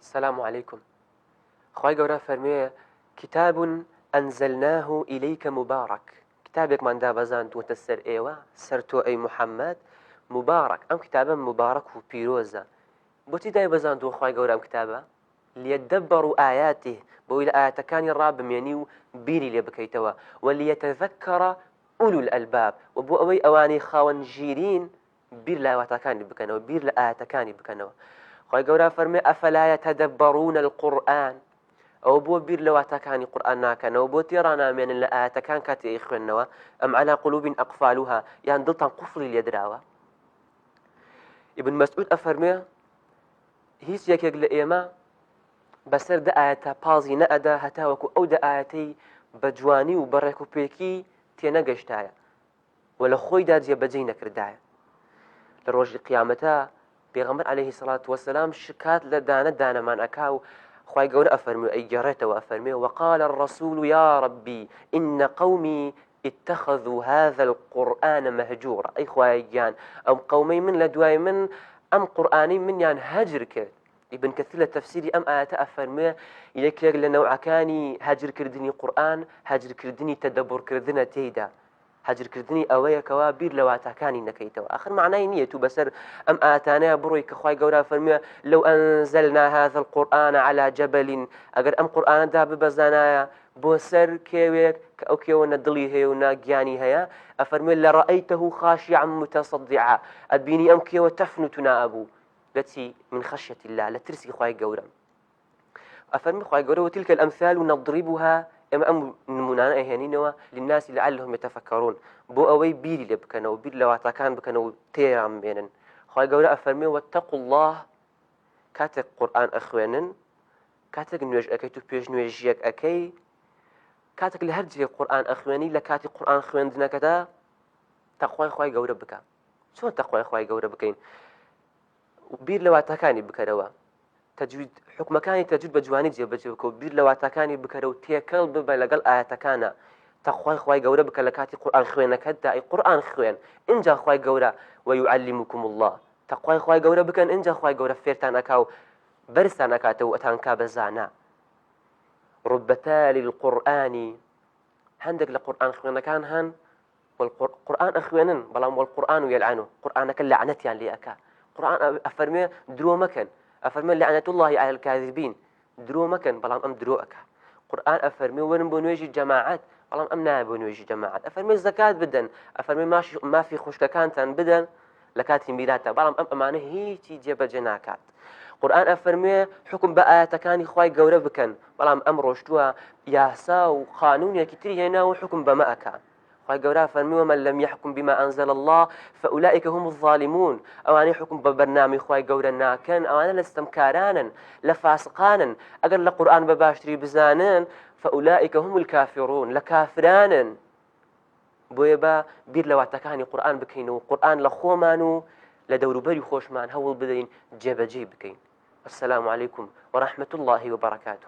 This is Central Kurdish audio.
السلام عليكم. خواهي قورا فرمي كتاب أنزلناه إليك مبارك، كتابك من دابزان وتسر إيوة سرتو أي محمد مبارك. أم كتابا مبارك وبيروزا بوتي داي بزان دو خواهي قورا أم كتابا ليدبروا آياته بويل آيات كان الراب مينيو بيري لبكيتوا وليتذكر أولو الألباب وبو أوي أواني خاون جيرين بير لا واتكاني بكنوا بير لا آياتكاني بكنوا. خواهي قورا فرمي أفلا يتدبرون القرآن أو بو بير لواتكاني قرآن ناكن أو بو تيرانا من الآياتكان كاتي إخوانوا أم على قلوب أقفالها يعني دلتان قفل اليدراوا. ابن مسعود أفرمي هيس يكيق لإيما بسر دا آياتا بازي نأدا هتاوكو أو دا آياتي بجواني وبركو بيكي تينا قشتايا ولا خوي دا جي بجينا كردايا. لروج القيامتا بيغمر عليه الصلاة والسلام شكات لدانا من أكاو. خواهي قول أفرمي أي جريت وأفرمي وقال الرسول يا ربي إن قومي اتخذوا هذا القرآن مهجورا. أي خواهي جان أم قومي من لدواي من أم قرآني من يعني هجر كرد. ابن كثير التفسيري أم آيات أفرمي إليك لنوع كاني هجر كردني قرآن هجر كردني تدبر كردنا تيدا هجر كردني أويا كوابير لو أتاكاني نكيتوا. آخر معناه نية بسر أم آتانا بروي كخواي قورا فرمي لو أنزلنا هذا القرآن على جبل أجر أم قرآن دا ببزنايا بوسر كيويك أو كيونا دلي هيونا جاني هيا أفرمي لرأيته خاشعا متصدعا أبيني أم كيو تفنتنا أبو التي من خشية الله لا ترسي خواي قورا. أفرمي خواي قورا وتلك الأمثال نضربها أم نمونانا هنينوا للناس لعلهم يتفكرون بو أوي بيري لبكنوا بير لواتكان بكنوا تيرام بينن. خواي قورا أفرمي واتقوا الله كاتك قرآن أخوانن كاتك نوج أكي تبيج نوجيك أكي كاتك لهرجي قرآن أخواني لكاتي قرآن أخوان دنا كذا تقوى خواي قورا بكا شو تقوى خواي قورا بكين بير لواتكاني بكروا تجويد حكم كاني تجويد بجواني جي بجوكو بير لواتكاني بكرو تيكل ببا لقل آياتكانا تقوى خواي قورا بكا لكاتي قرآن خوانك هدا أي قرآن خوان إنجا خواي قورا ويعلمكم الله تقوى خواي قورا بكن إنجا خواي قورا فيرتان أكاو برسان أكاتو أتان كابزانا. رب تالي القرآن هندك لقرآن خوانك كان هن والقرآن أخوانن بلام والقرآن يلعنه قرآنك اللعنت يعني لأكا قرآن أفرمي درو مكان أفرمي لعنة الله على الكاذبين درو مكان بلام أم درو أكا قرآن أفرمي ون بنويجي جماعات بلام أم نائب بنويجي جماعات أفرمي الزكاة بدن أفرمي ما في خشككان تن بدن لكاتي ميلاتا بلام أم أمانه هي تيجي بجناكات. قرآن أفرمي حكم بآياتكاني خواي قورا بكن بلام أم روشتوها ياسا وقانون يكتري هنا وحكم بمأكا. خواهي قورا فرمي ومن لم يحكم بما أنزل الله فأولئك هم الظالمون. أو أنا حكم ببرنامج خواهي قورا ناكن أو أنا لستمكارانا لفاسقانا أقل القرآن بباشتري بزانان فأولئك هم الكافرون لكافرانا. بويبا بير لواتكاني قرآن بكينو قرآن لخومانو لدور بري خوشمان هول بدين جيب بكين. السلام عليكم ورحمة الله وبركاته.